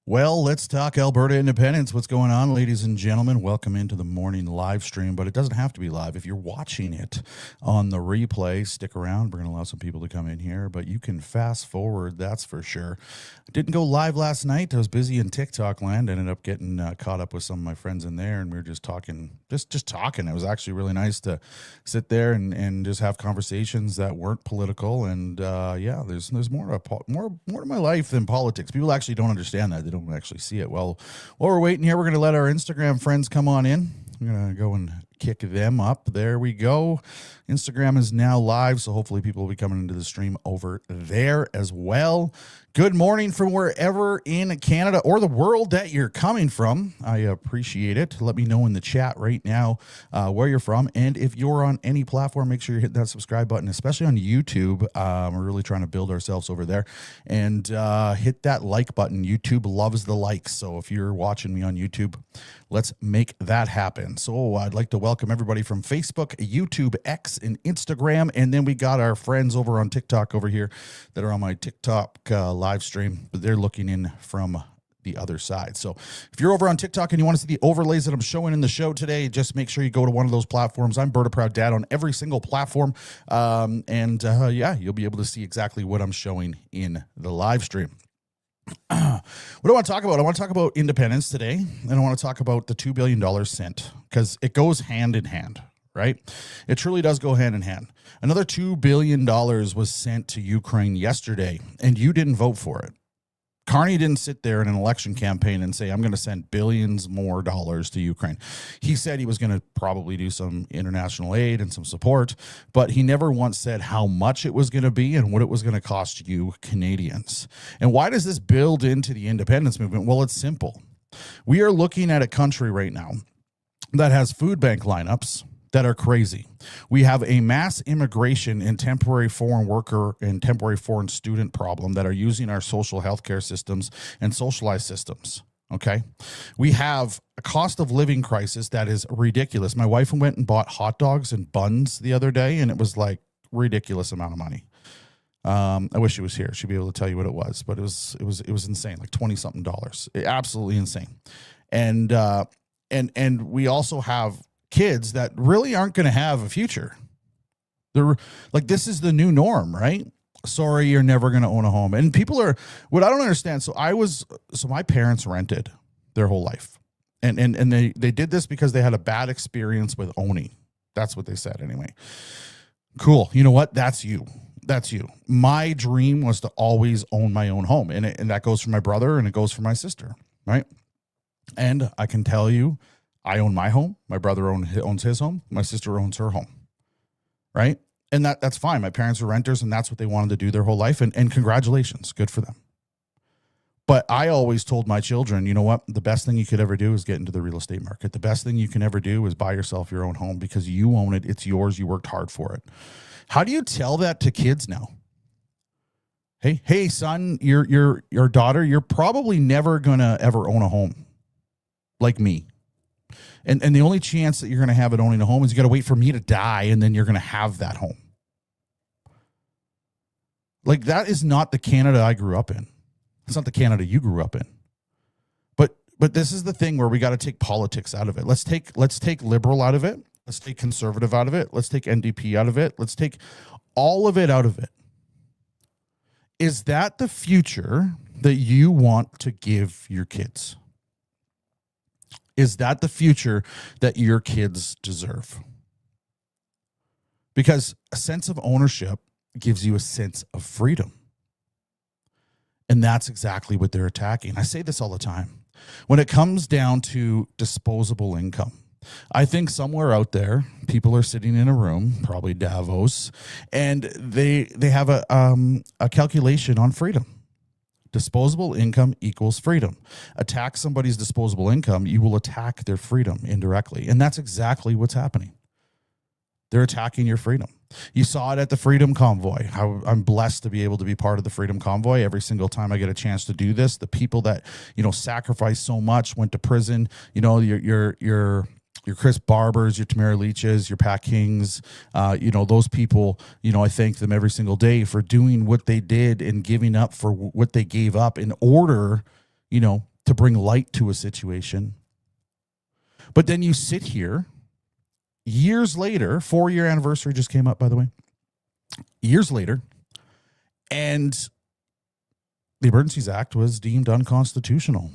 Well, let's talk Alberta independence. What's going on, ladies and gentlemen? Welcome into the morning live stream, but it doesn't have to be live. If you're watching it on the replay, stick around. We're going to allow some people to come in here, but you can fast forward, that's for sure. I didn't go live last night. I was busy in TikTok land. Ended up getting caught up with some of my friends in there, and we were just talking, just talking. It was actually really nice to sit there and just have conversations that weren't political. And yeah, there's more to my life than politics. People actually don't understand that. They don't actually see it. Well, while we're waiting here, we're going to let our Instagram friends come on in. I'm going to go and kick them up. There we go. Instagram is now live, so hopefully people will be coming into the stream over there as well. Good morning from wherever in Canada or the world that you're coming from. I appreciate it. Let me know in the chat right now where you're from. And if you're on any platform, make sure you hit that subscribe button, especially on YouTube. We're really trying to build ourselves over there. And hit that like button. YouTube loves the likes. So if you're watching me on YouTube, let's make that happen. So I'd like to welcome everybody from Facebook, YouTube, X, and Instagram. And then we got our friends over on TikTok over here that are on my TikTok live stream, but they're looking in from the other side. So if you're over on TikTok and you want to see the overlays that I'm showing in the show today, just make sure you go to one of those platforms. I'm Berta Proud Dad on every single platform. Yeah, you'll be able to see exactly what I'm showing in the live stream. What do I want to talk about? I want to talk about independence today, and I want to talk about the $2 billion sent, because it goes hand in hand, right? It truly does go hand in hand. Another $2 billion was sent to Ukraine yesterday, and you didn't vote for it. Carney didn't sit there in an election campaign and say, I'm going to send billions more dollars to Ukraine. He said he was going to probably do some international aid and some support, but he never once said how much it was going to be and what it was going to cost you Canadians. And why does this build into the independence movement? Well, it's simple. We are looking at a country right now that has food bank lineups that are crazy. We have a mass immigration and temporary foreign worker and temporary foreign student problem that are using our social healthcare systems and socialized systems. Okay. We have a cost of living crisis that is ridiculous. My wife went and bought hot dogs and buns the other day, and it was like ridiculous amount of money. I wish she was here. She'd be able to tell you what it was, but it was insane, like $20-something. Absolutely insane. And we also have kids that really aren't going to have a future. They're like, this is the new norm, right? Sorry, you're never going to own a home. And people are, what I don't understand. So my parents rented their whole life, and they did this because they had a bad experience with owning. That's what they said anyway. Cool. You know what? That's you. My dream was to always own my own home. And that goes for my brother and it goes for my sister. Right. And I can tell you, I own my home. My brother owns his home. My sister owns her home, right? And that's fine. My parents are renters, and that's what they wanted to do their whole life, and congratulations. Good for them. But I always told my children, you know what? The best thing you could ever do is get into the real estate market. The best thing you can ever do is buy yourself your own home because you own it. It's yours. You worked hard for it. How do you tell that to kids now? Hey, son, your daughter, you're probably never going to ever own a home like me. And the only chance that you're going to have it owning a home is you got to wait for me to die, and then you're going to have that home. Like, that is not the Canada I grew up in. It's not the Canada you grew up in. But this is the thing where we got to take politics out of it. Let's take liberal out of it. Let's take conservative out of it. Let's take NDP out of it. Let's take all of it out of it. Is that the future that you want to give your kids? Is that the future that your kids deserve? Because a sense of ownership gives you a sense of freedom. And that's exactly what they're attacking. I say this all the time. When it comes down to disposable income, I think somewhere out there, people are sitting in a room, probably Davos, and they have a calculation on freedom. Disposable income equals freedom. Attack somebody's disposable income, you will attack their freedom indirectly. And that's exactly what's happening. They're attacking your freedom. You saw it at the Freedom Convoy. I'm blessed to be able to be part of the Freedom Convoy. Every single time I get a chance to do this, the people that, sacrificed so much, went to prison, your Chris Barbers, your Tamara Leaches, your Pat Kings, those people, I thank them every single day for doing what they did and giving up for what they gave up in order, to bring light to a situation. But then you sit here years later, 4-year anniversary just came up, by the way, years later, and the Emergencies Act was deemed unconstitutional.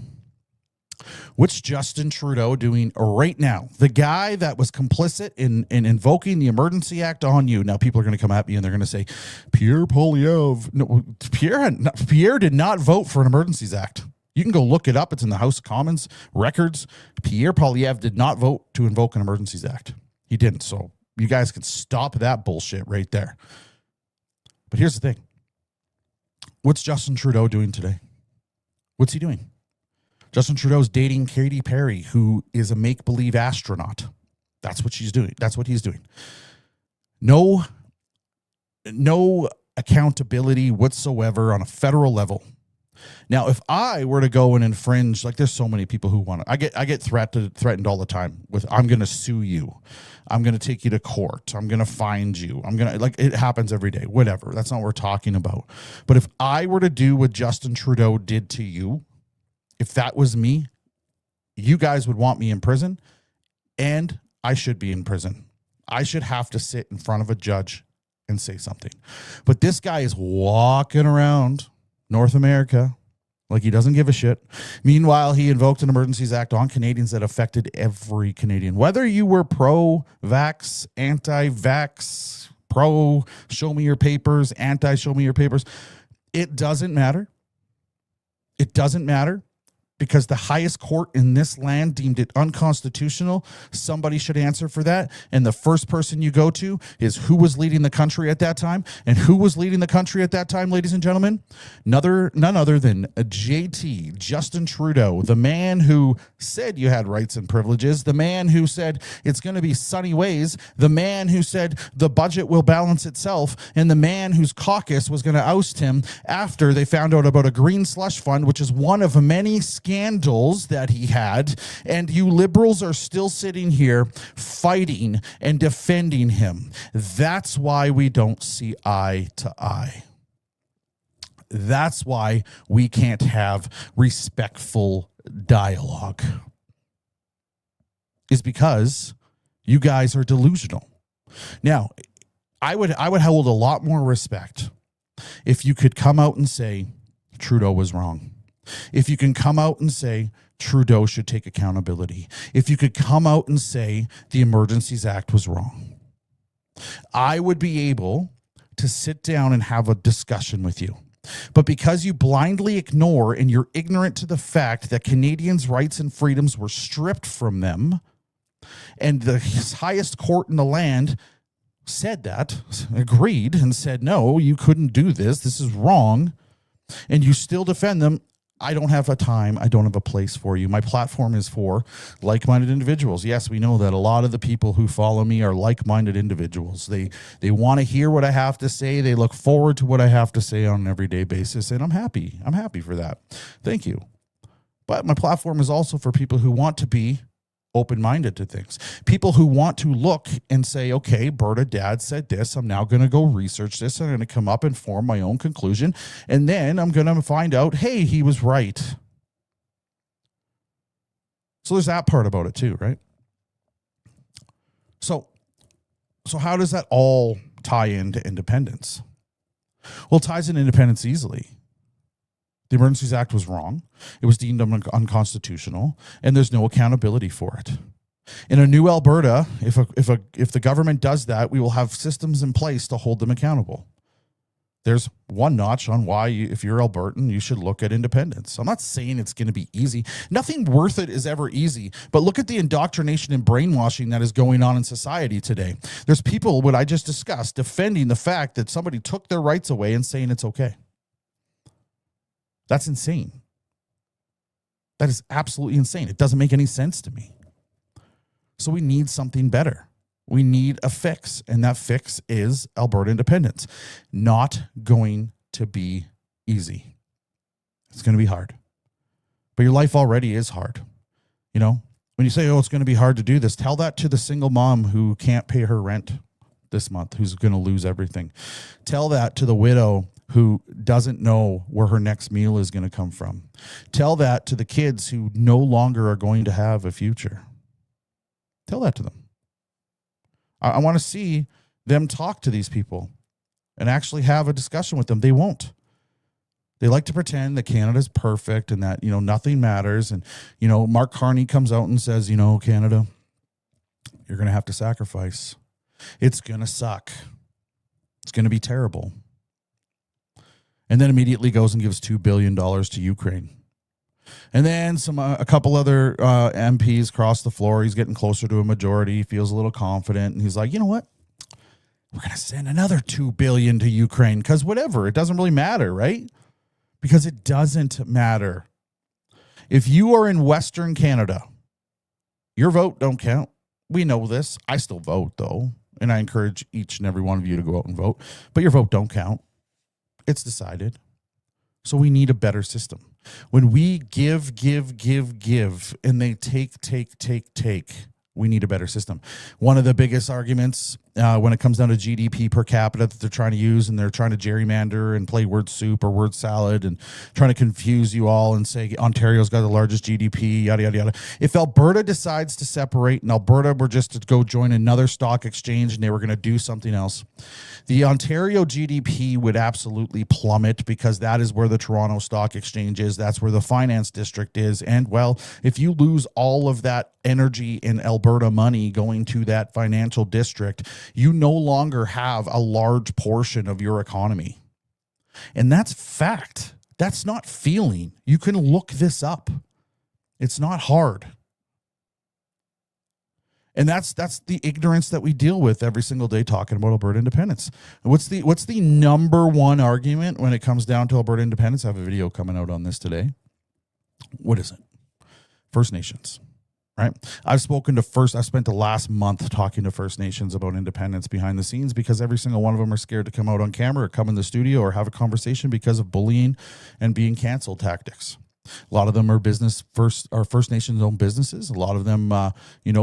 What's Justin Trudeau doing right now? The guy that was complicit in invoking the Emergency Act on you. Now, people are going to come at me and they're going to say, Pierre Poilievre. No, Pierre did not vote for an Emergencies Act. You can go look it up. It's in the House of Commons records. Pierre Poilievre did not vote to invoke an Emergencies Act. He didn't. So you guys can stop that bullshit right there. But here's the thing. What's Justin Trudeau doing today? What's he doing? Justin Trudeau's dating Katy Perry, who is a make-believe astronaut. That's what she's doing. That's what he's doing. No accountability whatsoever on a federal level. Now, if I were to go and infringe, like there's so many people who want to, I get threatened all the time with, I'm going to sue you. I'm going to take you to court. I'm going to find you. It happens every day, whatever. That's not what we're talking about. But if I were to do what Justin Trudeau did to you, if that was me, you guys would want me in prison, and I should be in prison. I should have to sit in front of a judge and say something. But this guy is walking around North America like he doesn't give a shit. Meanwhile, he invoked an Emergencies Act on Canadians that affected every Canadian. Whether you were pro-vax, anti-vax, pro-show me your papers, anti-show me your papers, it doesn't matter. It doesn't matter. Because the highest court in this land deemed it unconstitutional. Somebody should answer for that. And the first person you go to is who was leading the country at that time. And who was leading the country at that time, ladies and gentlemen? None other than JT, Justin Trudeau, the man who said you had rights and privileges, the man who said it's going to be sunny ways, the man who said the budget will balance itself, and the man whose caucus was going to oust him after they found out about a green slush fund, which is one of many scandals that he had, and you liberals are still sitting here fighting and defending him. That's why we don't see eye to eye. That's why we can't have respectful dialogue. Is because you guys are delusional. Now, I would hold a lot more respect if you could come out and say Trudeau was wrong. If you can come out and say Trudeau should take accountability. If you could come out and say the Emergencies Act was wrong. I would be able to sit down and have a discussion with you. But because you blindly ignore and you're ignorant to the fact that Canadians' rights and freedoms were stripped from them, and the highest court in the land said that, agreed, and said, no, you couldn't do this. This is wrong. And you still defend them. I don't have a time. I don't have a place for you. My platform is for like-minded individuals. Yes, we know that a lot of the people who follow me are like-minded individuals. They want to hear what I have to say. They look forward to what I have to say on an everyday basis, and I'm happy. I'm happy for that. Thank you. But my platform is also for people who want to be open-minded to things. People who want to look and say, okay, Berta Dad said this. I'm now going to go research this. I'm going to come up and form my own conclusion. And then I'm going to find out, hey, he was right. So there's that part about it too, right? So how does that all tie into independence? Well, it ties into independence easily. The Emergencies Act was wrong. It was deemed unconstitutional, and there's no accountability for it. In a new Alberta, if the government does that, we will have systems in place to hold them accountable. There's one notch on why, if you're Albertan, you should look at independence. I'm not saying it's going to be easy. Nothing worth it is ever easy. But look at the indoctrination and brainwashing that is going on in society today. There's people, what I just discussed, defending the fact that somebody took their rights away and saying it's okay. That's insane. That is absolutely insane. It doesn't make any sense to me. So we need something better. We need a fix, and that fix is Alberta independence. Not going to be easy. It's going to be hard. But your life already is hard. You know, when you say, oh, it's going to be hard to do this, tell that to the single mom who can't pay her rent this month, who's going to lose everything. Tell that to the widow who doesn't know where her next meal is going to come from. Tell that to the kids who no longer are going to have a future. Tell that to them. I want to see them talk to these people and actually have a discussion with them. They won't. They like to pretend that Canada's perfect and that, nothing matters. And, Mark Carney comes out and says, Canada, you're going to have to sacrifice. It's going to suck. It's going to be terrible. And then immediately goes and gives $2 billion to Ukraine. And then a couple other MPs cross the floor. He's getting closer to a majority. He feels a little confident. And he's like, you know what? We're going to send another $2 billion to Ukraine because whatever. It doesn't really matter, right? Because it doesn't matter. If you are in Western Canada, your vote don't count. We know this. I still vote, though. And I encourage each and every one of you to go out and vote. But your vote don't count. It's decided. So we need a better system. When we give, and they take, we need a better system. One of the biggest arguments when it comes down to GDP per capita that they're trying to use, and they're trying to gerrymander and play word soup or word salad and trying to confuse you all and say Ontario's got the largest GDP, yada, yada, yada. If Alberta decides to separate and Alberta were just to go join another stock exchange and they were going to do something else, the Ontario GDP would absolutely plummet because that is where the Toronto Stock Exchange is. That's where the finance district is. And, well, if you lose all of that energy and Alberta money going to that financial district, you no longer have a large portion of your economy. And that's fact. That's not feeling. You can look this up. It's not hard. And that's the ignorance that we deal with every single day talking about Alberta independence. What's the number one argument when it comes down to Alberta independence? I have a video coming out on this today. What is it? First Nations. Right? I've spent the last month talking to First Nations about independence behind the scenes because every single one of them are scared to come out on camera or come in the studio or have a conversation because of bullying and being canceled tactics. A lot of them are First Nations owned businesses. A lot of them,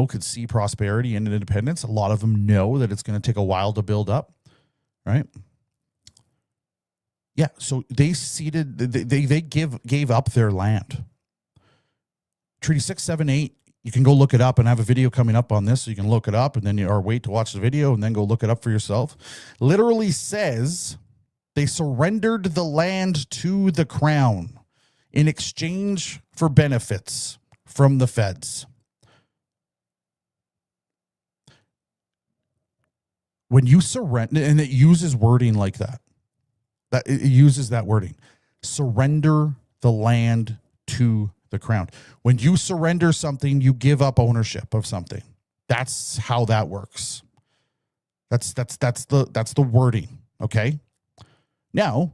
could see prosperity and independence. A lot of them know that it's going to take a while to build up, right? Yeah, so they gave up their land. Treaty 678. You can go look it up, and I have a video coming up on this, so you can look it up and then or wait to watch the video and then go look it up for yourself. Literally says they surrendered the land to the Crown in exchange for benefits from the feds. When you surrender, and it uses wording like that it uses that wording, surrender the land to the Crown. When you surrender something, you give up ownership of something. That's how that works. That's the wording. Okay. Now,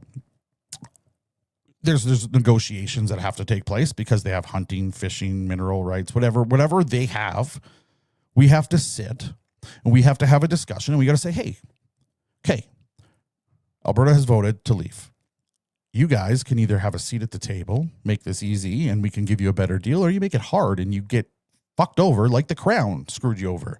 there's negotiations that have to take place because they have hunting, fishing, mineral rights, whatever they have. We have to sit and we have to have a discussion, and we got to say, hey, okay, Alberta has voted to leave. You guys can either have a seat at the table, make this easy, and we can give you a better deal, or you make it hard and you get fucked over like the Crown screwed you over.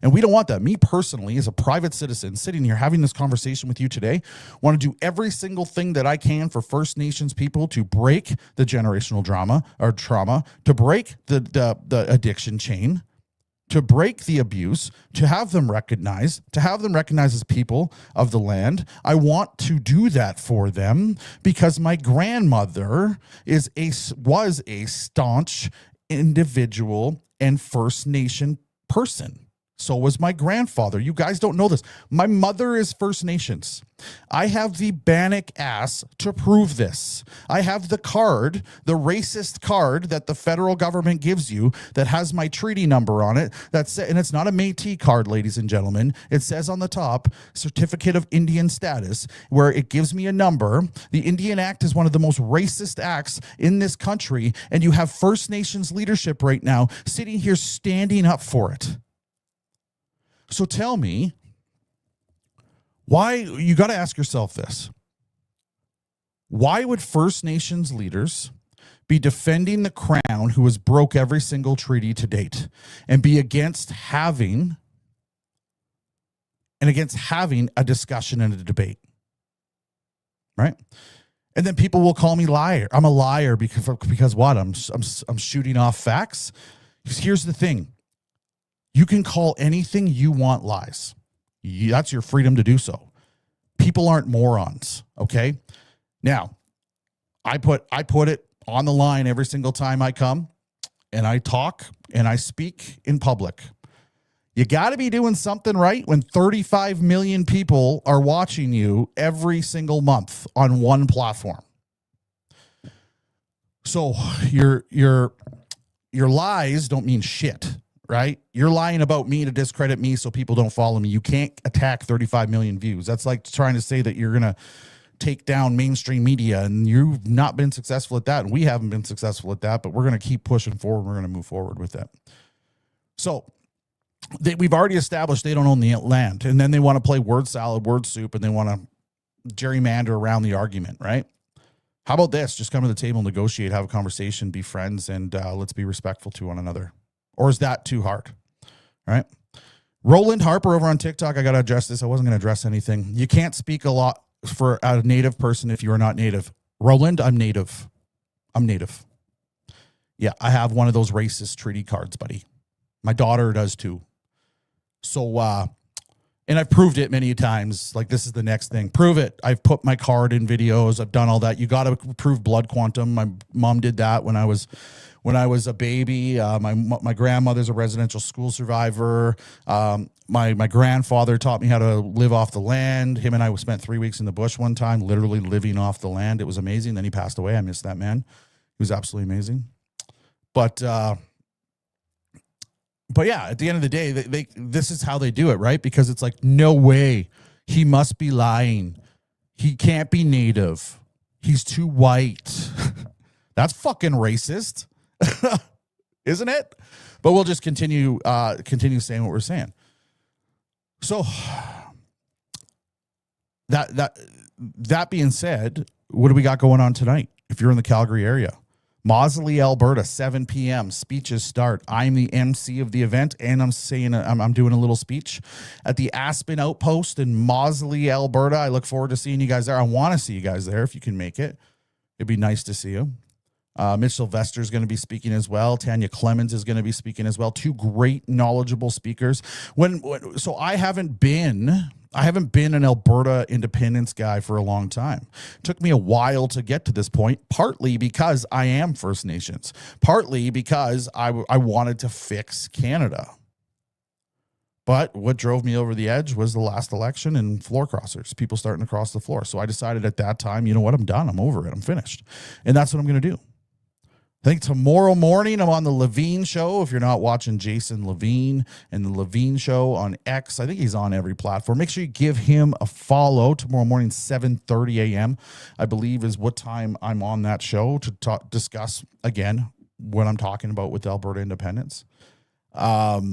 And we don't want that. Me personally, as a private citizen sitting here having this conversation with you today, want to do every single thing that I can for First Nations people to break the generational trauma, to break the addiction chain, to break the abuse, to have them recognized as people of the land. I want to do that for them because my grandmother was a staunch individual and First Nation person. So was my grandfather. You guys don't know this. My mother is First Nations. I have the Bannock ass to prove this. I have the card, the racist card that the federal government gives you that has my treaty number on it. And it's not a Métis card, ladies and gentlemen. It says on the top, Certificate of Indian Status, where it gives me a number. The Indian Act is one of the most racist acts in this country, and you have First Nations leadership right now sitting here standing up for it. So tell me, why, you got to ask yourself this. Why would First Nations leaders be defending the Crown, who has broke every single treaty to date, and be against having a discussion and a debate? right? And then people will call me liar. I'm a liar because what? I'm shooting off facts. Here's the thing. You can call anything you want lies. That's your freedom to do so. People aren't morons, okay? Now, I put it on the line every single time I come and I talk and I speak in public. You got to be doing something right when 35 million people are watching you every single month on one platform. So your lies don't mean shit, right? You're lying about me to discredit me so people don't follow me. You can't attack 35 million views. That's like trying to say that you're going to take down mainstream media, and you've not been successful at that, and we haven't been successful at that, but we're going to keep pushing forward. We're going to move forward with that. So we've already established they don't own the land, and then they want to play word salad, word soup, and they want to gerrymander around the argument, right? How about this? Just come to the table, negotiate, have a conversation, be friends, and let's be respectful to one another. Or is that too hard? All right. Roland Harper over on TikTok. I got to address this. I wasn't going to address anything. You can't speak a lot for a native person if you are not native. Roland, I'm native. Yeah, I have one of those racist treaty cards, buddy. My daughter does too. So, and I've proved it many times. Like, this is the next thing. Prove it. I've put my card in videos. I've done all that. You got to prove blood quantum. My mom did that when I was a baby. My grandmother's a residential school survivor. My grandfather taught me how to live off the land. Him and I spent 3 weeks in the bush one time, literally living off the land. It was amazing. Then he passed away. I miss that man. He was absolutely amazing. But yeah, at the end of the day, this is how they do it, right? Because it's like, no way. He must be lying. He can't be native. He's too white. That's fucking racist. Isn't it? But we'll just continue saying what we're saying. So that being said, what do we got going on tonight? If you're in the Calgary area, Mausley, Alberta, 7 p.m. Speeches start. I'm the MC of the event, and I'm saying I'm doing a little speech at the Aspen Outpost in Mausley, Alberta. I look forward to seeing you guys there. I want to see you guys there if you can make it. It'd be nice to see you. Mitch Sylvester is going to be speaking as well. Tanya Clemens is going to be speaking as well. Two great, knowledgeable speakers. So I haven't been an Alberta independence guy for a long time. It took me a while to get to this point, partly because I am First Nations, partly because I wanted to fix Canada. But what drove me over the edge was the last election and floor crossers, people starting to cross the floor. So I decided at that time, you know what, I'm done. I'm over it. I'm finished. And that's what I'm going to do. I think tomorrow morning I'm on the Levine Show. If you're not watching Jason Levine and the Levine Show on X, I think he's on every platform. Make sure you give him a follow. Tomorrow morning, 7:30 a.m., I believe, is what time I'm on that show to discuss, again, what I'm talking about with Alberta independence. But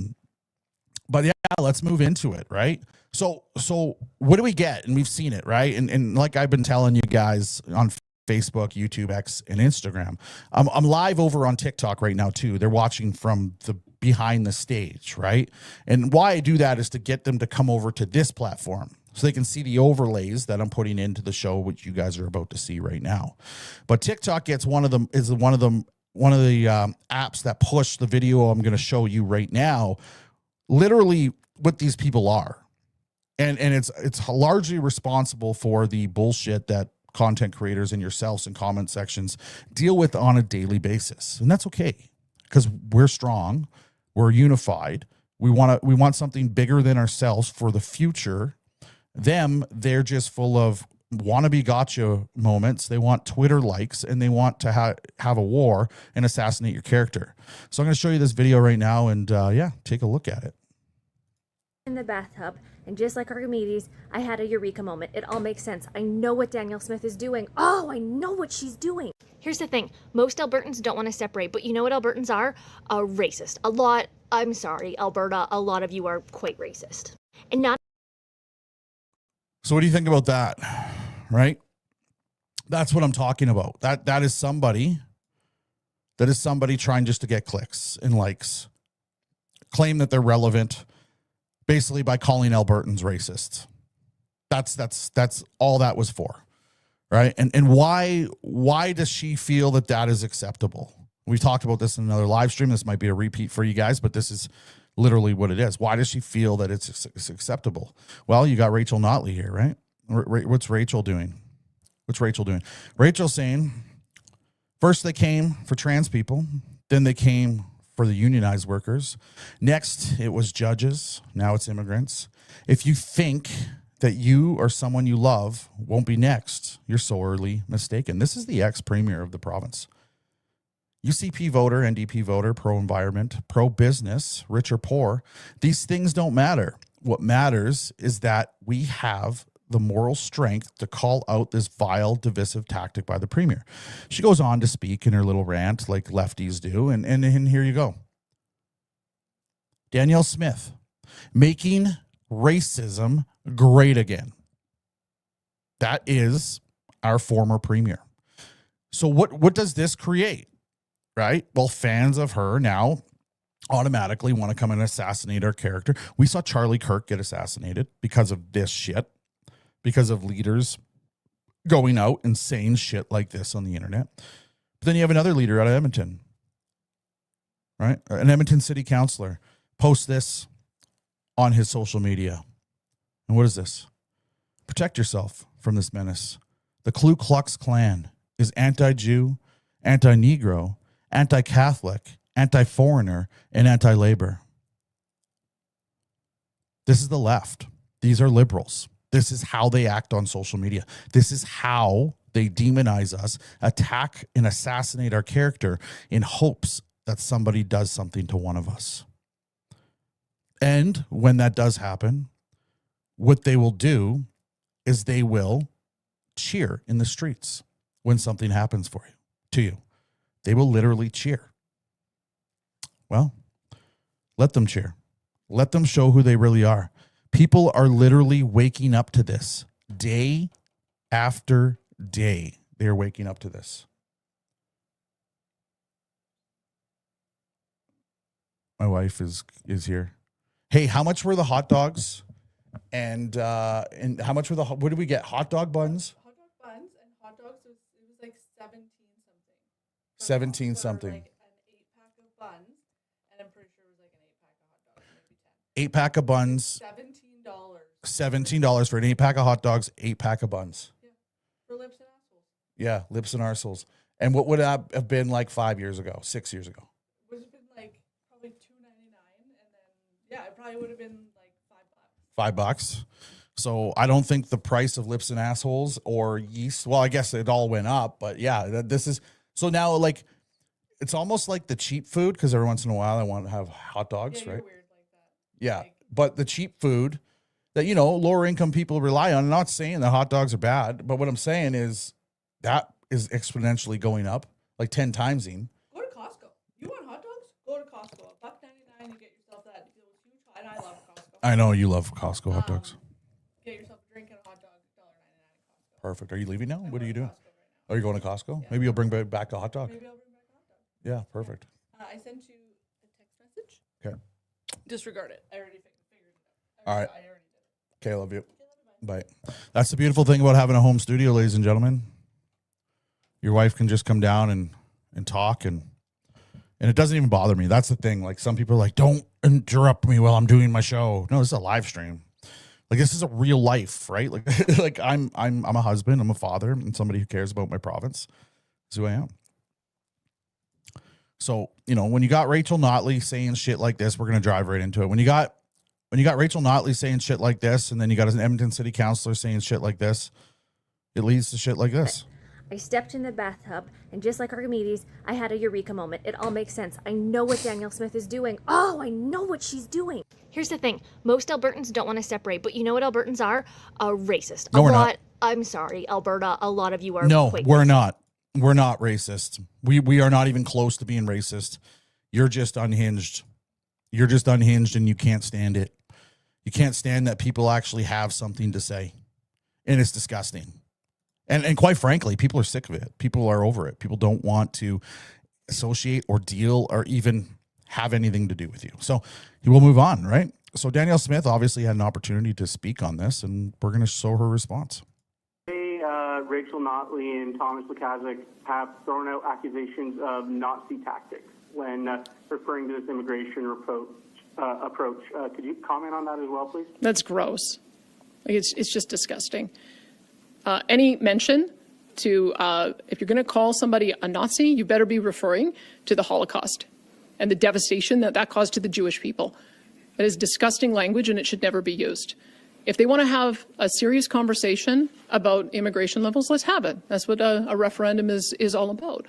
yeah, let's move into it, right? So what do we get? And we've seen it, right? And like I've been telling you guys on Facebook, YouTube, X, and Instagram. I'm live over on TikTok right now too. They're watching from the behind the stage, right? And why I do that is to get them to come over to this platform so they can see the overlays that I'm putting into the show, which you guys are about to see right now. But TikTok gets one of the apps that push the video I'm going to show you right now, literally what these people are. And it's largely responsible for the bullshit that content creators and yourselves in comment sections deal with on a daily basis. And that's okay, because we're strong, we're unified. We want something bigger than ourselves for the future. They're just full of wannabe gotcha moments. They want Twitter likes, and they want to have a war and assassinate your character. So I'm going to show you this video right now, and yeah, take a look at it. In the bathtub, and just like Archimedes, I had a eureka moment. It all makes sense. I know what Danielle Smith is doing. Oh, I know what she's doing. Here's the thing. Most Albertans don't want to separate, but you know what Albertans are? Racist. I'm sorry, Alberta, a lot of you are quite racist. And not. So what do you think about that? Right? That's what I'm talking about. That is somebody trying just to get clicks and likes, claim that they're relevant, basically by calling Albertans racist. That's all that was for. right? And why does she feel that that is acceptable? We've talked about this in another live stream. This might be a repeat for you guys, but this is literally what it is. Why does she feel that it's acceptable? Well, you got Rachel Notley here, right? What's Rachel doing? Rachel's saying, first they came for trans people, then they came for the unionized workers. Next, it was judges. Now it's immigrants. If you think that you or someone you love won't be next, you're sorely mistaken. This is the ex-premier of the province. UCP voter, NDP voter, pro-environment, pro-business, rich or poor. These things don't matter. What matters is that we have the moral strength to call out this vile, divisive tactic by the premier. She goes on to speak in her little rant like lefties do, and here you go. Danielle Smith, making racism great again. That is our former premier. So what does this create? Right? Well, fans of her now automatically want to come and assassinate our character. We saw Charlie Kirk get assassinated because of this shit, because of leaders going out and saying shit like this on the internet. But then you have another leader out of Edmonton, right? An Edmonton city councillor posts this on his social media. And what is this? Protect yourself from this menace. The Ku Klux Klan is anti-Jew, anti-Negro, anti-Catholic, anti-foreigner, and anti-labor. This is the left. These are liberals. This is how they act on social media. This is how they demonize us, attack and assassinate our character in hopes that somebody does something to one of us. And when that does happen, what they will do is they will cheer in the streets when something happens to you. They will literally cheer. Well, let them cheer. Let them show who they really are. People are literally waking up to this day after day. They are waking up to this. My wife is here. Hey, how much were the hot dogs? And how much were what did we get? Hot dog buns? Hot dog buns and hot dogs, it was like 17 something. 17 something. Like an 8-pack of buns, and I'm pretty sure it was like an 8-pack of hot dogs, maybe 10. 8-pack of buns. $17. $17 for an 8-pack of hot dogs, 8-pack of buns. Yeah. For lips and assholes. Yeah, lips and arseholes. And what would that have been like 5 years ago, 6 years ago? Would have been like probably $2.99, and then yeah, it probably would have been like $5. $5. So I don't think the price of lips and assholes or yeast, well, I guess it all went up, but yeah, this is, so now like, it's almost like the cheap food, because every once in a while I want to have hot dogs, yeah, right? You're weird like that. Yeah, like, but the cheap food that, you know, lower income people rely on, I'm not saying that hot dogs are bad, but what I'm saying is that is exponentially going up, like 10 times. Go to Costco. You want hot dogs? Go to Costco. $1.99, you get yourself that huge hot, and I love Costco. I know you love Costco hot dogs. Get yourself a drink and a hot dog, $1.99 at Costco. Perfect. Are you leaving now? What are you doing? Right now. Are you going to Costco? Yeah. Maybe you'll bring back a hot dog. Maybe I'll bring back a hot dog. Yeah, perfect. I sent you a text message. Okay. Disregard it. I already figured it out. All right. I already did it. Okay, I love you. Bye. That's the beautiful thing about having a home studio, ladies and gentlemen. Your wife can just come down and talk, and it doesn't even bother me. That's the thing. Like, some people are like, don't interrupt me while I'm doing my show. No, this is a live stream. Like, this is a real life, right? Like, like I'm a husband, I'm a father, and somebody who cares about my province. That's who I am. So, you know, when you got Rachel Notley saying shit like this, we're gonna drive right into it. When you got Rachel Notley saying shit like this, and then you got an Edmonton city councillor saying shit like this, it leads to shit like this. I stepped in the bathtub, and just like Archimedes, I had a eureka moment. It all makes sense. I know what Danielle Smith is doing. Oh, I know what she's doing. Here's the thing. Most Albertans don't want to separate, but you know what Albertans are? Racist. No, we're not. I'm sorry, Alberta. A lot of you are. No, quite we're not. We're not racist. We are not even close to being racist. You're just unhinged. You're just unhinged, and you can't stand it. You can't stand that people actually have something to say, and it's disgusting. And quite frankly, people are sick of it. People are over it. People don't want to associate or deal or even have anything to do with you. So we'll move on, right? So Danielle Smith obviously had an opportunity to speak on this, and we're going to show her response. Hey, Rachel Notley and Thomas Lukaszuk have thrown out accusations of Nazi tactics when referring to this immigration approach. Could you comment on that as well, please? That's gross. Like, it's just disgusting. Any mention to, if you're going to call somebody a Nazi, you better be referring to the Holocaust and the devastation that that caused to the Jewish people. That is disgusting language, and it should never be used. If they want to have a serious conversation about immigration levels, let's have it. That's what a referendum is all about.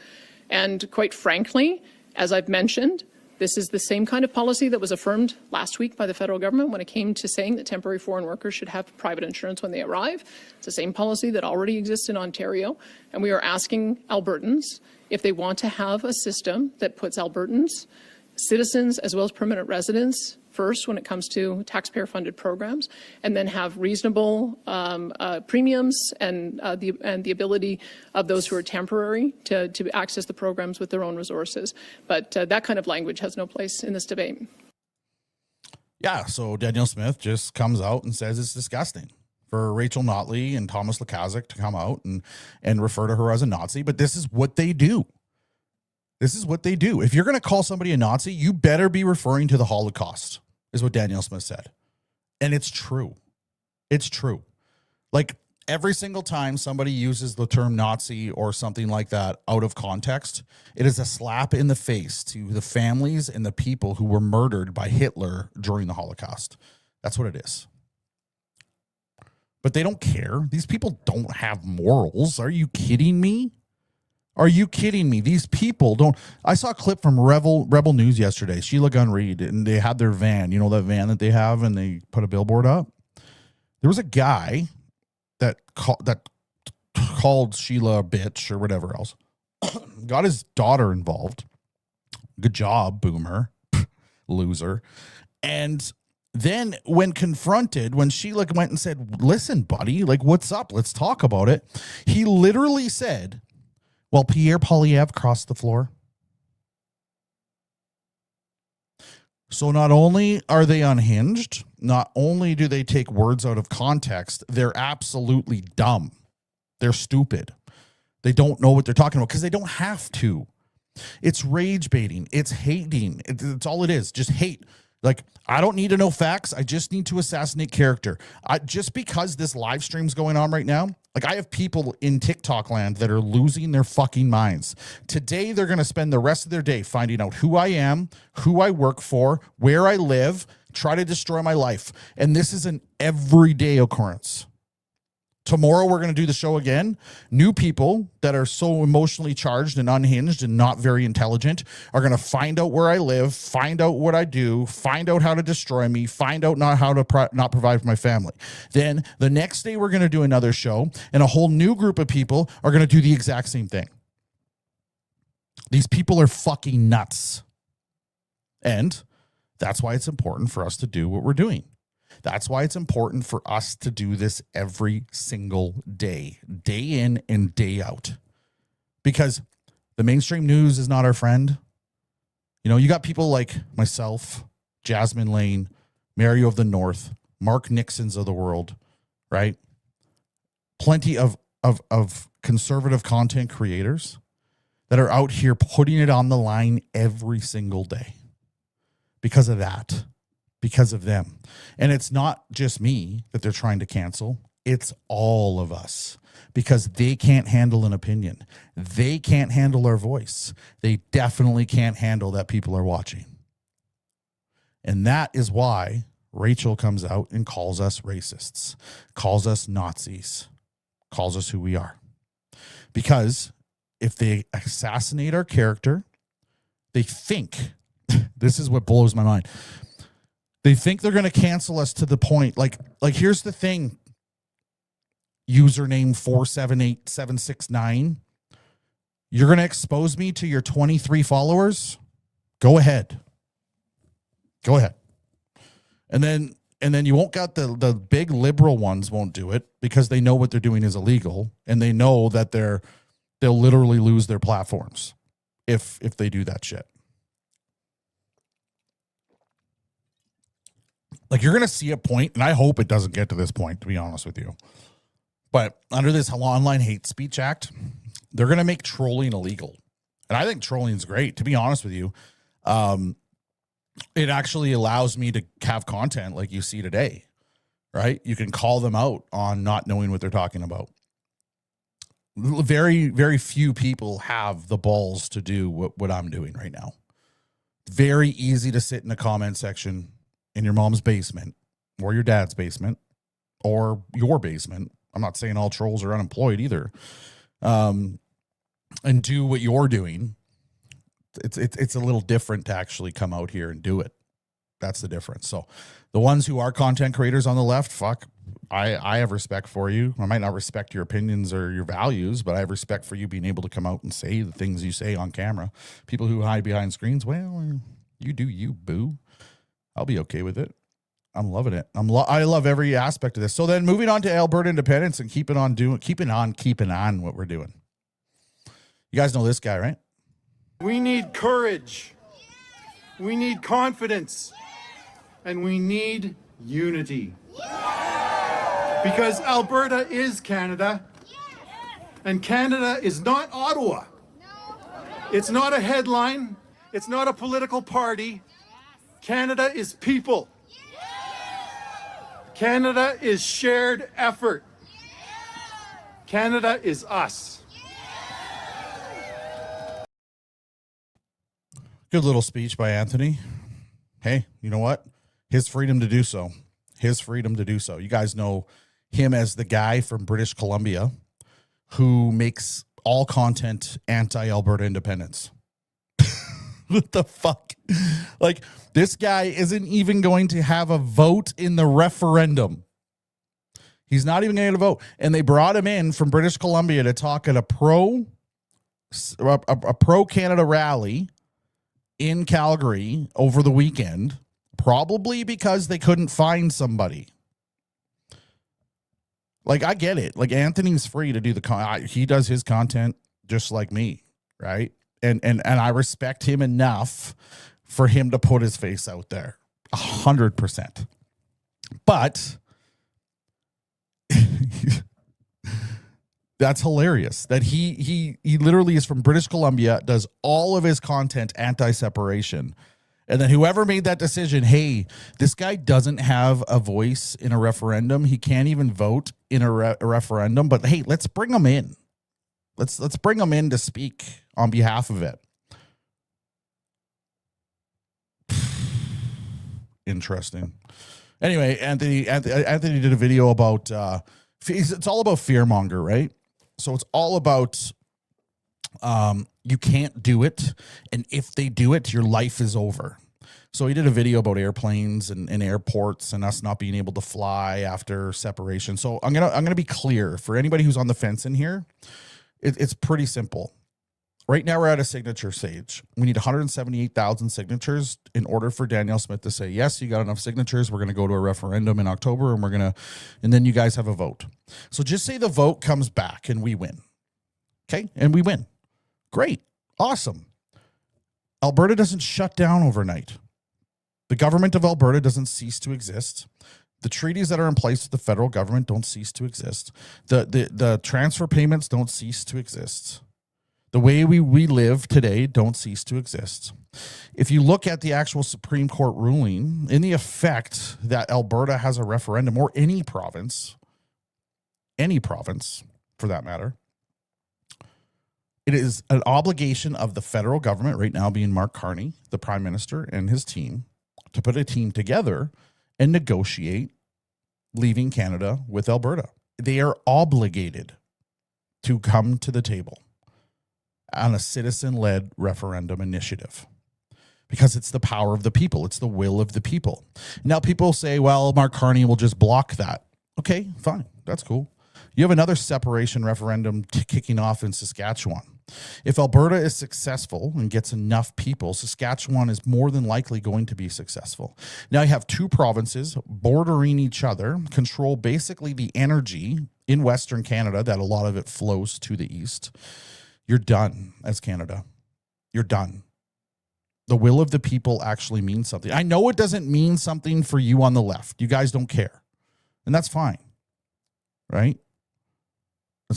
And quite frankly, as I've mentioned, this is the same kind of policy that was affirmed last week by the federal government when it came to saying that temporary foreign workers should have private insurance when they arrive. It's the same policy that already exists in Ontario. And we are asking Albertans if they want to have a system that puts Albertans, citizens, as well as permanent residents first when it comes to taxpayer-funded programs, and then have reasonable premiums and the ability of those who are temporary to access the programs with their own resources. But that kind of language has no place in this debate. Yeah, so Danielle Smith just comes out and says it's disgusting for Rachel Notley and Thomas Lukaszuk to come out and refer to her as a Nazi, but this is what they do. This is what they do. If you're going to call somebody a Nazi, you better be referring to the Holocaust, is what Danielle Smith said. And it's true. It's true. Like, every single time somebody uses the term Nazi or something like that out of context, it is a slap in the face to the families and the people who were murdered by Hitler during the Holocaust. That's what it is. But they don't care. These people don't have morals. Are you kidding me? Are you kidding me? These people don't. I saw a clip from Rebel News yesterday, Sheila Gunn Reid, and they had their van, you know, that van that they have, and they put a billboard up. There was a guy that called Sheila a bitch or whatever else, got his daughter involved. Good job, boomer, loser. And then when confronted, when Sheila went and said, listen, buddy, like, what's up? Let's talk about it. He literally said, well, Pierre Poilievre crossed the floor. So not only are they unhinged, not only do they take words out of context, they're absolutely dumb. They're stupid. They don't know what they're talking about because they don't have to. It's rage baiting. It's hating. It's all it is. Just hate. Like, I don't need to know facts. I just need to assassinate character. Just because this live stream's going on right now, like, I have people in TikTok land that are losing their fucking minds. Today, they're going to spend the rest of their day finding out who I am, who I work for, where I live, try to destroy my life. And this is an everyday occurrence. Tomorrow, we're going to do the show again. New people that are so emotionally charged and unhinged and not very intelligent are going to find out where I live, find out what I do, find out how to destroy me, find out not how to not provide for my family. Then the next day, we're going to do another show, and a whole new group of people are going to do the exact same thing. These people are fucking nuts. And that's why it's important for us to do what we're doing. That's why it's important for us to do this every single day, day in and day out, because the mainstream news is not our friend. You know, you got people like myself, Jasmine Lane, Mario of the North, Mark Nixon's of the world, right? Plenty of conservative content creators that are out here putting it on the line every single day because of that. Because of them. And it's not just me that they're trying to cancel. It's all of us, because they can't handle an opinion. They can't handle our voice. They definitely can't handle that people are watching. And that is why Rachel comes out and calls us racists, calls us Nazis, calls us who we are. Because if they assassinate our character, they think, this is what blows my mind, they think they're going to cancel us to the point, like here's the thing, username 478769. You're going to expose me to your 23 followers? Go ahead. Go ahead. And then you won't got the big liberal ones won't do it because they know what they're doing is illegal, and they know that they'll literally lose their platforms if they do that shit. Like, you're going to see a point, and I hope it doesn't get to this point, to be honest with you. But under this online hate speech act, they're going to make trolling illegal. And I think trolling is great, to be honest with you. It actually allows me to have content like you see today, right? You can call them out on not knowing what they're talking about. Very, very few people have the balls to do what I'm doing right now. Very easy to sit in a comment section in your mom's basement or your dad's basement or your basement. I'm not saying all trolls are unemployed either. And do what you're doing. It's a little different to actually come out here and do it. That's the difference. So the ones who are content creators on the left, fuck, I have respect for you. I might not respect your opinions or your values, but I have respect for you being able to come out and say the things you say on camera. People who hide behind screens, well, you do you, boo. I'll be okay with it. I'm loving it. I love every aspect of this. So then moving on to Alberta independence and keeping on what we're doing. You guys know this guy, right? We need courage. We need confidence. And we need unity. Because Alberta is Canada. And Canada is not Ottawa. It's not a headline. It's not a political party. Canada is people. Canada is shared effort. Canada is us. Good little speech by Anthony. Hey, you know what? His freedom to do so. His freedom to do so. You guys know him as the guy from British Columbia who makes all content anti-Alberta independence. What the fuck? Like, this guy isn't even going to have a vote in the referendum. He's not even going to vote. And they brought him in from British Columbia to talk at a pro-Canada rally in Calgary over the weekend, probably because they couldn't find somebody. Like, I get it. Like, Anthony's free to do he does his content just like me, right? And I respect him enough for him to put his face out there 100%. But that's hilarious that he literally is from British Columbia, does all of his content anti-separation. And then whoever made that decision, hey, this guy doesn't have a voice in a referendum. He can't even vote in a referendum. But hey, let's bring him in. Let's bring him in to speak on behalf of it. Interesting. Anyway, Anthony did a video about it's all about fearmonger, right? So it's all about you can't do it, and if they do it, your life is over. So he did a video about airplanes and airports and us not being able to fly after separation. So I'm gonna be clear for anybody who's on the fence in here. It's pretty simple. Right now we're at a signature stage. We need 178,000 signatures in order for Danielle Smith to say, yes, you got enough signatures. We're going to go to a referendum in October and then you guys have a vote. So just say the vote comes back and we win. Okay. And we win. Great. Awesome. Alberta doesn't shut down overnight. The government of Alberta doesn't cease to exist. The treaties that are in place with the federal government don't cease to exist. The transfer payments don't cease to exist. The way we live today don't cease to exist. If you look at the actual Supreme Court ruling, in the effect that Alberta has a referendum, or any province for that matter, it is an obligation of the federal government, right now being Mark Carney, the Prime Minister, and his team, to put a team together and negotiate leaving Canada with Alberta. They are obligated to come to the table on a citizen-led referendum initiative because it's the power of the people. It's the will of the people. Now, people say, well, Mark Carney will just block that. Okay, fine. That's cool. You have another separation referendum kicking off in Saskatchewan. If Alberta is successful and gets enough people, Saskatchewan is more than likely going to be successful. Now you have two provinces bordering each other, control basically the energy in Western Canada that a lot of it flows to the east. You're done as Canada. You're done. The will of the people actually means something. I know it doesn't mean something for you on the left. You guys don't care. And that's fine. Right?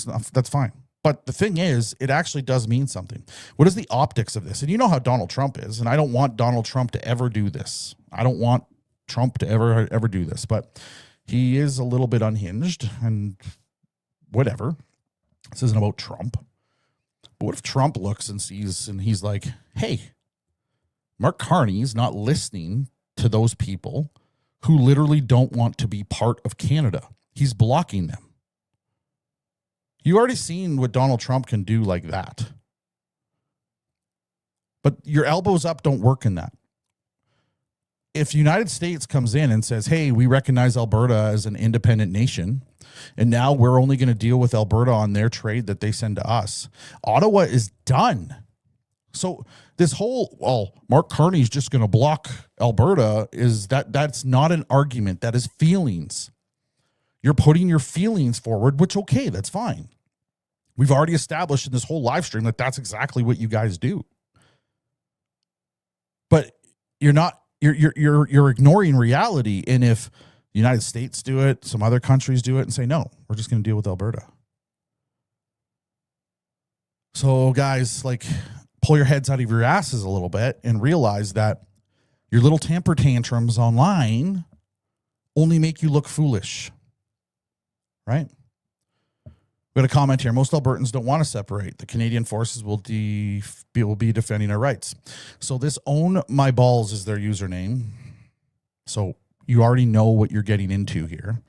That's fine. But the thing is, it actually does mean something. What is the optics of this? And you know how Donald Trump is, and I don't want Donald Trump to ever do this. I don't want Trump to ever do this, but he is a little bit unhinged and whatever. This isn't about Trump. But what if Trump looks and sees and he's like, hey, Mark Carney is not listening to those people who literally don't want to be part of Canada. He's blocking them. You already seen what Donald Trump can do like that. But your elbows up don't work in that. If the United States comes in and says, hey, we recognize Alberta as an independent nation, and now we're only going to deal with Alberta on their trade that they send to us, Ottawa is done. So this whole, well, Mark Carney's just going to block Alberta, that's not an argument. That is feelings. You're putting your feelings forward, which, okay, that's fine. We've already established in this whole live stream that that's exactly what you guys do. But you're ignoring reality. And if the United States do it, some other countries do it, and say, no, we're just going to deal with Alberta. So guys, like, pull your heads out of your asses a little bit and realize that your little temper tantrums online only make you look foolish. Right? We got a comment here. Most Albertans don't want to separate. The Canadian forces will be defending our rights. So this Own My Balls is their username. So you already know what you're getting into here.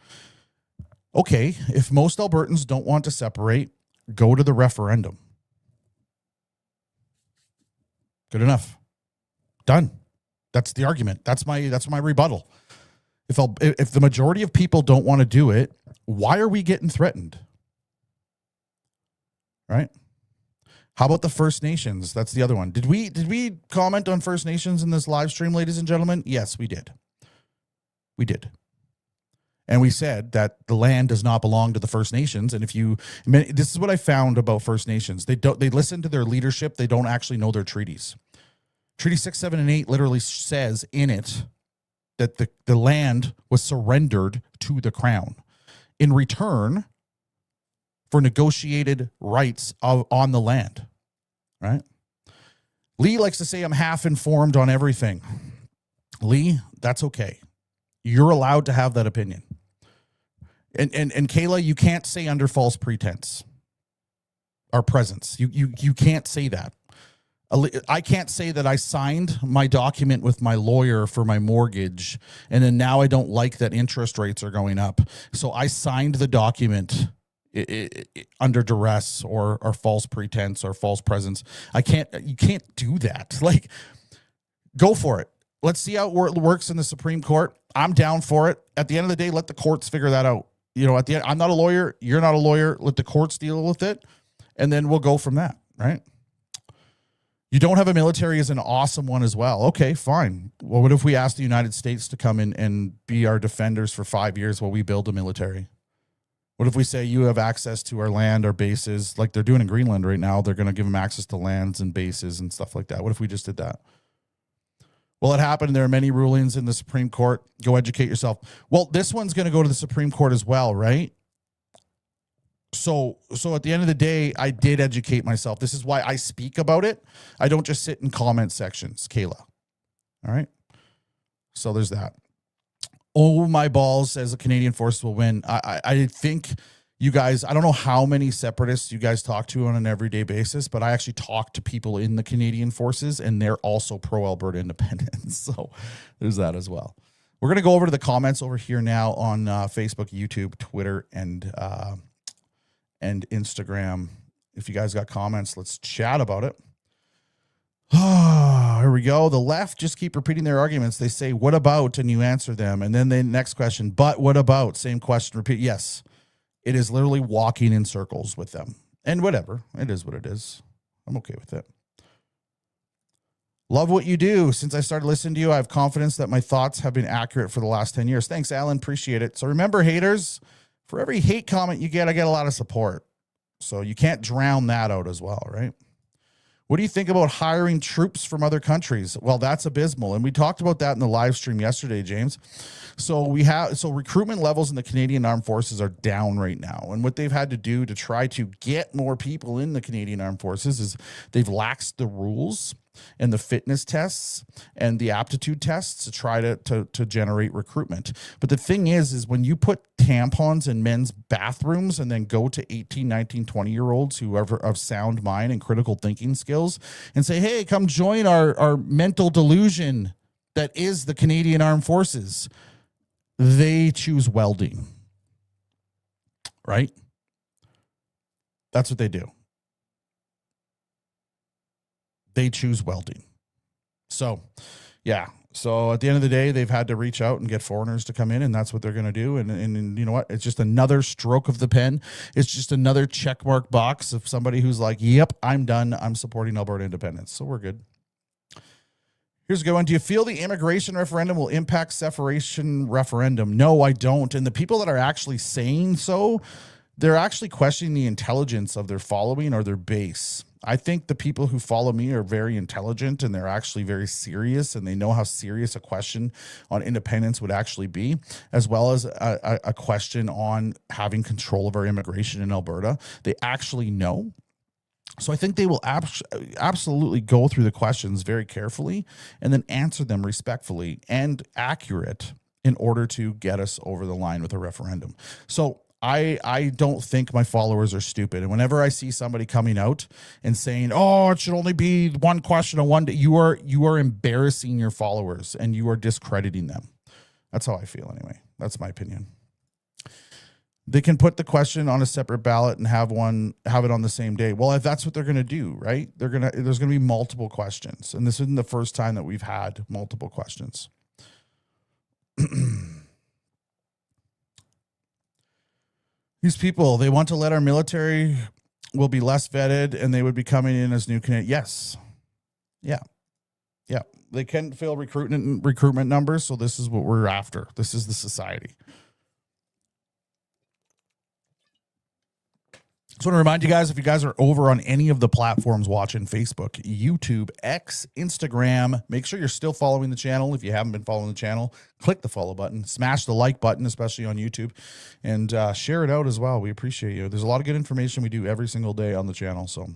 Okay, if most Albertans don't want to separate, go to the referendum. Good enough. Done. That's the argument. That's my rebuttal. If the majority of people don't want to do it, why are we getting threatened? Right? How about the First Nations? That's the other one. Did we comment on First Nations in this live stream, ladies and gentlemen? Yes, we did. We did. And we said that the land does not belong to the First Nations. And this is what I found about First Nations. They listen to their leadership. They don't actually know their treaties. Treaty 6, 7, and 8 literally says in it that the land was surrendered to the Crown in return for negotiated rights on the land, right? Lee likes to say I'm half informed on everything. Lee, that's okay. You're allowed to have that opinion. And Kayla, you can't say under false pretense or presence. You can't say that. I can't say that I signed my document with my lawyer for my mortgage, and then now I don't like that interest rates are going up. So I signed the document under duress or false pretense or false presence. You can't do that. Like, go for it. Let's see how it works in the Supreme Court. I'm down for it. At the end of the day, let the courts figure that out. You know, at the end, I'm not a lawyer. You're not a lawyer. Let the courts deal with it. And then we'll go from that, right? You don't have a military is an awesome one as well. Okay, fine. Well, what if we ask the United States to come in and be our defenders for 5 years while we build a military? What if we say you have access to our land, our bases, like they're doing in Greenland right now? They're going to give them access to lands and bases and stuff like that. What if we just did that? Well, it happened. There are many rulings in the Supreme Court. Go educate yourself. Well, this one's going to go to the Supreme Court as well, right? So at the end of the day, I did educate myself. This is why I speak about it. I don't just sit in comment sections, Kayla. All right? So there's that. Oh, my balls says the Canadian forces will win. I think you guys, I don't know how many separatists you guys talk to on an everyday basis, but I actually talk to people in the Canadian forces, and they're also pro-Alberta independence. So there's that as well. We're going to go over to the comments over here now on Facebook, YouTube, Twitter, and Instagram. If you guys got comments, let's chat about it. Here we go. The left just keep repeating their arguments. They say, what about? And you answer them. And then the next question, but what about? Same question, repeat. Yes. It is literally walking in circles with them. And whatever. It is what it is. I'm okay with it. Love what you do. Since I started listening to you, I have confidence that my thoughts have been accurate for the last 10 years. Thanks, Alan. Appreciate it. So remember, haters, for every hate comment you get, I get a lot of support. So you can't drown that out as well, right? What do you think about hiring troops from other countries? Well, that's abysmal. And we talked about that in the live stream yesterday, James. So recruitment levels in the Canadian Armed Forces are down right now. And what they've had to do to try to get more people in the Canadian Armed Forces is they've laxed the rules and the fitness tests and the aptitude tests to try to generate recruitment. But the thing is when you put tampons in men's bathrooms and then go to 18, 19, 20-year-olds who are of sound mind and critical thinking skills and say, hey, come join our mental delusion that is the Canadian Armed Forces, they choose welding, right? That's what they do. They choose welding. So, yeah. So at the end of the day, they've had to reach out and get foreigners to come in, and that's what they're going to do. And you know what? It's just another stroke of the pen. It's just another checkmark box of somebody who's like, yep, I'm done. I'm supporting Alberta independence. So we're good. Here's a good one. Do you feel the immigration referendum will impact separation referendum? No, I don't. And the people that are actually saying so, they're actually questioning the intelligence of their following or their base. I think the people who follow me are very intelligent and they're actually very serious, and they know how serious a question on independence would actually be, as well as a question on having control of our immigration in Alberta. They actually know. So I think they will absolutely go through the questions very carefully and then answer them respectfully and accurate in order to get us over the line with a referendum. So I don't think my followers are stupid. And whenever I see somebody coming out and saying, oh, it should only be one question on one day, you are embarrassing your followers and you are discrediting them. That's how I feel anyway. That's my opinion. They can put the question on a separate ballot and have it on the same day. Well, if that's what they're going to do, right? There's going to be multiple questions. And this isn't the first time that we've had multiple questions. These people, they want to let our military will be less vetted and they would be coming in as new Canadians. Yes. Yeah. Yeah. They can't fill recruitment numbers. So this is what we're after. This is the society. Just want to remind you guys, if you guys are over on any of the platforms watching, Facebook, YouTube, X, Instagram, make sure you're still following the channel. If you haven't been following the channel, click the follow button, smash the like button, especially on YouTube, and share it out as well. We appreciate you. There's a lot of good information we do every single day on the channel. So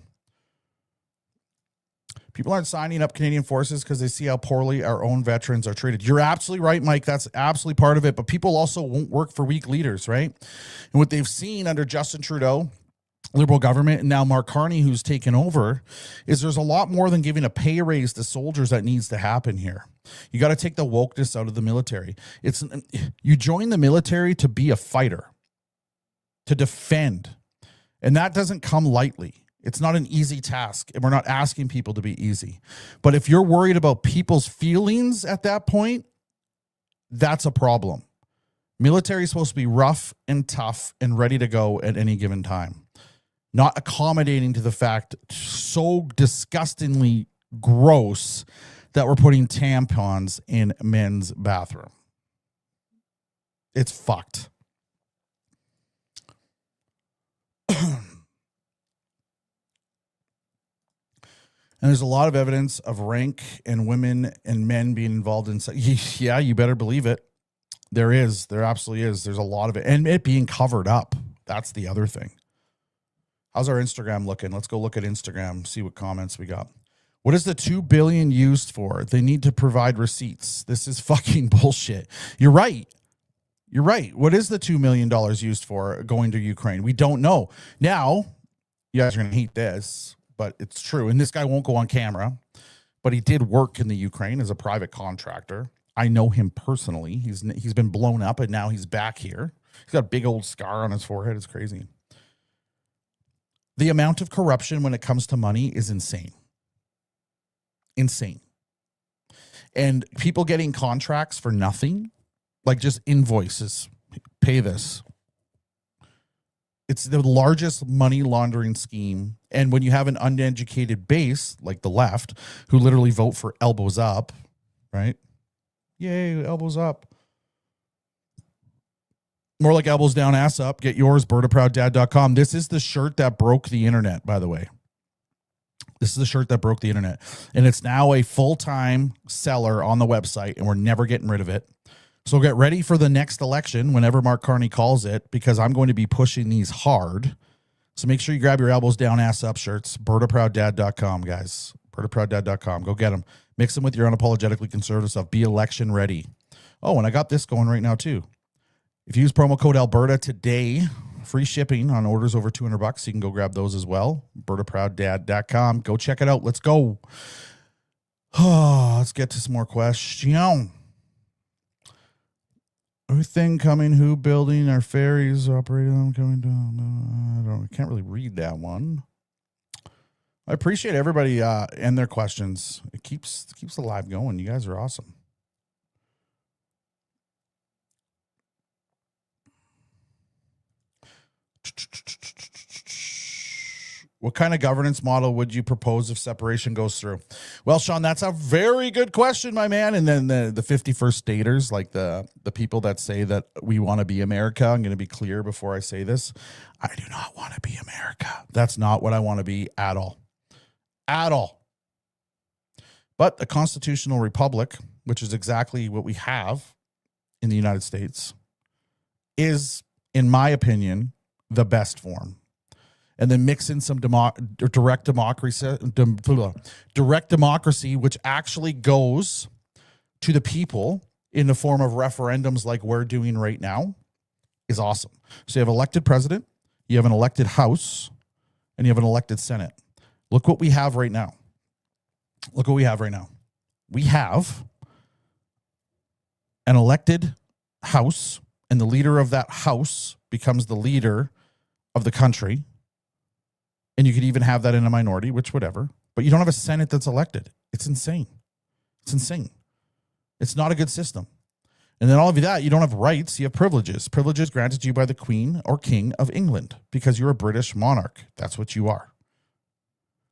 people aren't signing up Canadian Forces because they see how poorly our own veterans are treated. You're absolutely right, Mike. That's absolutely part of it. But people also won't work for weak leaders, right? And what they've seen under Justin Trudeau, Liberal government, and now Mark Carney, who's taken over, is there's a lot more than giving a pay raise to soldiers that needs to happen here. You got to take the wokeness out of the military. You join the military to be a fighter, to defend, and that doesn't come lightly. It's not an easy task, and we're not asking people to be easy. But if you're worried about people's feelings at that point, that's a problem. Military is supposed to be rough and tough and ready to go at any given time. Not accommodating to the fact so disgustingly gross that we're putting tampons in men's bathroom. It's fucked. And there's a lot of evidence of rank and women and men being involved in. Yeah, you better believe it. There is. There absolutely is. There's a lot of it. And it being covered up. That's the other thing. How's our Instagram looking? Let's go look at Instagram, see what comments we got. What is the $2 billion used for? They need to provide receipts. This is fucking bullshit. You're right. You're right. What is the $2 million used for going to Ukraine? We don't know. Now, you guys are going to hate this, but it's true. And this guy won't go on camera, but he did work in the Ukraine as a private contractor. I know him personally. He's been blown up, and now he's back here. He's got a big old scar on his forehead. It's crazy. The amount of corruption when it comes to money is insane. Insane. And people getting contracts for nothing, like just invoices, pay this. It's the largest money laundering scheme. And when you have an uneducated base, like the left, who literally vote for elbows up, right? Yay, elbows up. More like elbows down, ass up. Get yours, BertaProudDad.com. This is the shirt that broke the internet, by the way. This is the shirt that broke the internet, and it's now a full-time seller on the website, and we're never getting rid of it. So get ready for the next election whenever Mark Carney calls it, because I'm going to be pushing these hard. So make sure you grab your elbows down, ass up shirts. BertaProudDad.com, guys. BertaProudDad.com. Go get them. Mix them with your unapologetically conservative stuff. Be election ready. Oh, and I got this going right now too. If you use promo code Alberta today, free shipping on orders over $200. You can go grab those as well. BertaProudDad.com. Go check it out. Let's go. Let's get to some more questions. Everything coming, who building, our ferries operating them coming down. I can't really read that one. I appreciate everybody and their questions. It keeps the live going. You guys are awesome. What kind of governance model would you propose if separation goes through? Well, Sean, that's a very good question, my man. And then the 51st staters, like the people that say that we want to be America, I'm going to be clear before I say this. I do not want to be America. That's not what I want to be at all. At all. But the constitutional republic, which is exactly what we have in the United States, is, in my opinion, the best form. And then mix in some direct democracy, which actually goes to the people in the form of referendums like we're doing right now, is awesome. So you have elected president, you have an elected House, and you have an elected Senate. Look what we have right now. Look what we have right now. We have an elected House, and the leader of that House becomes the leader of the country. And you could even have that in a minority, which whatever. But you don't have a Senate that's elected. It's insane. It's insane. It's not a good system. And then all of that, you don't have rights, you have privileges. Privileges granted to you by the Queen or King of England because you're a British monarch. That's what you are.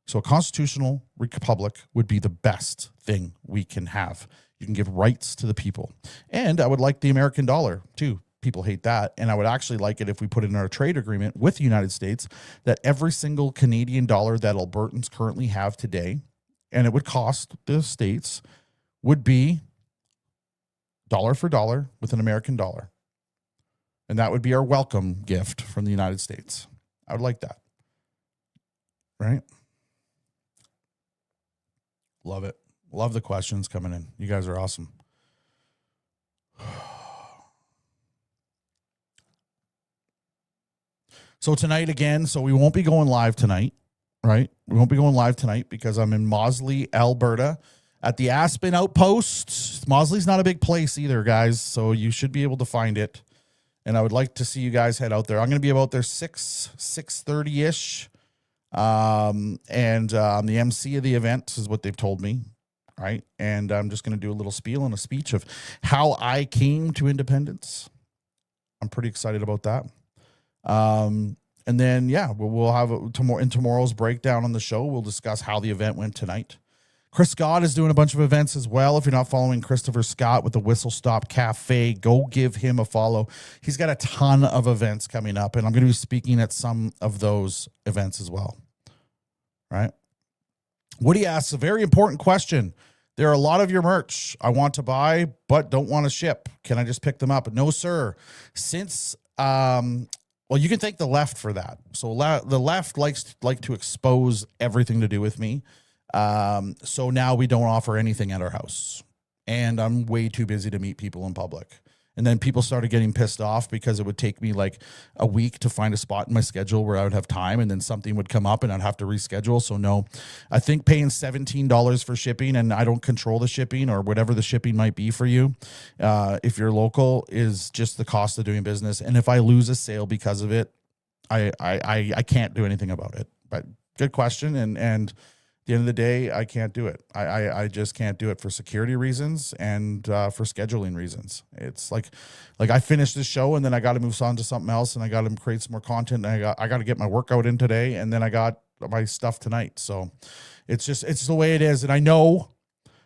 So a constitutional republic would be the best thing we can have. You can give rights to the people. And I would like the American dollar too. People hate that. And I would actually like it if we put it in our trade agreement with the United States that every single Canadian dollar that Albertans currently have today, and it would cost the states, would be dollar for dollar with an American dollar. And that would be our welcome gift from the United States. I would like that. Right? Love it. Love the questions coming in. You guys are awesome. So tonight again, so we won't be going live tonight, right? We won't be going live tonight because I'm in Moseley, Alberta at the Aspen Outpost. Moseley's not a big place either, guys, so you should be able to find it. And I would like to see you guys head out there. I'm going to be about there 6:30-ish. I'm the MC of the event is what they've told me, right? And I'm just going to do a little spiel and a speech of how I came to independence. I'm pretty excited about that. And then, yeah, we'll have in tomorrow's breakdown on the show. We'll discuss how the event went tonight. Chris Scott is doing a bunch of events as well. If you're not following Christopher Scott with the Whistle Stop Cafe, go give him a follow. He's got a ton of events coming up, and I'm going to be speaking at some of those events as well. Right? Woody asks a very important question. There are a lot of your merch I want to buy, but don't want to ship. Can I just pick them up? No, sir. Since, well, you can thank the left for that. So the left likes to expose everything to do with me. So now we don't offer anything at our house. And I'm way too busy to meet people in public. And then people started getting pissed off because it would take me like a week to find a spot in my schedule where I would have time, and then something would come up and I'd have to reschedule. So no, I think paying $17 for shipping, and I don't control the shipping or whatever the shipping might be for you, if you're local, is just the cost of doing business. And if I lose a sale because of it, I can't do anything about it. But good question. And at the end of the day, I can't do it. I just can't do it for security reasons and for scheduling reasons. It's like I finished this show and then I got to move on to something else, and I got to create some more content. And I got to get my workout in today, and then I got my stuff tonight. So it's the way it is. And I know,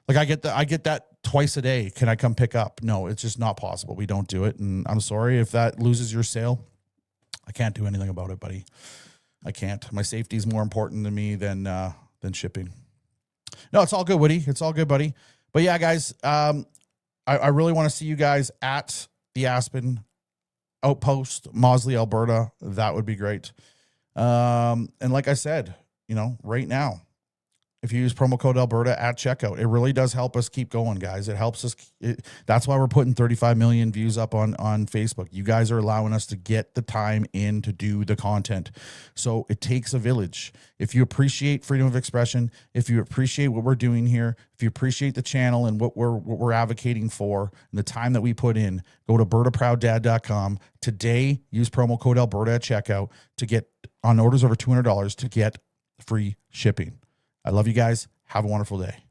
like I get that twice a day. Can I come pick up? No, it's just not possible. We don't do it, and I'm sorry if that loses your sale. I can't do anything about it, buddy. I can't. My safety is more important to me than than shipping. No, it's all good, Woody. It's all good, buddy. But yeah, guys, I really want to see you guys at the Aspen Outpost, Mosley, Alberta. That would be great. And like I said, right now, if you use promo code Alberta at checkout, it really does help us keep going, guys. It helps us. That's why we're putting 35 million views up on Facebook. You guys are allowing us to get the time in to do the content. So it takes a village. If you appreciate freedom of expression, if you appreciate what we're doing here, if you appreciate the channel and what we're advocating for and the time that we put in, go to BertaProudDad.com today. Use promo code Alberta at checkout to get on orders over $200 to get free shipping. I love you guys. Have a wonderful day.